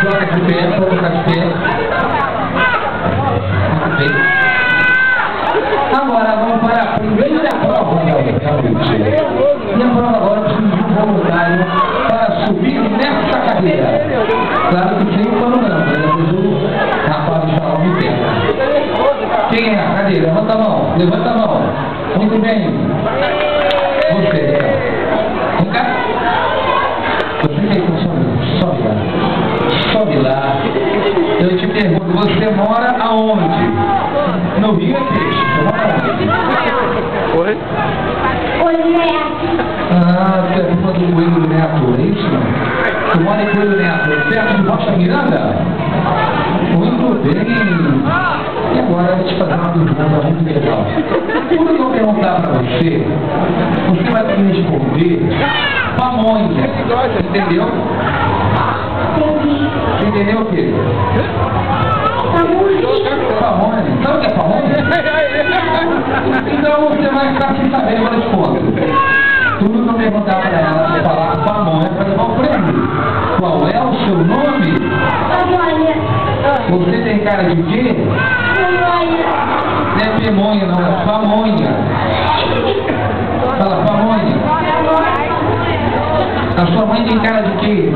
Troca de pé, troca de pé. Muito bem. Agora vamos para a primeira prova da noite. E a prova agora precisa de um voluntário para subir nessa cadeira. Claro que sem o panorama, né? Depois o rapaz está lá no pé. Quem é? Cadê? Levanta a mão. Levanta a mão. Muito bem. Você, vem cá. Você aí, sobe lá. Sobe lá. Eu te pergunto, você mora aonde? No Rio é Peixe. Você mora aonde? Oi? Oi, Neto. Ah, você é culpa do Coelho Neto, é isso? Tu mora em Coelho Neto, perto de Rocha Miranda? Muito bem. E agora eu vou te fazer uma pergunta muito legal. Quando eu perguntar para você, você vai me responder pamonha. Entendeu? Entendeu o quê? Pamonha. Sabe o que é pamonha? Então você vai ficar sem saber, eu respondo. Tudo que eu perguntar para ela, você falar pamonha para levar o prêmio. Qual é o seu nome? Pamonha. Você tem cara de quê? Pamonha. Não é pemonha, não, é pamonha. Fala pamonha. A sua mãe tem cara de quê?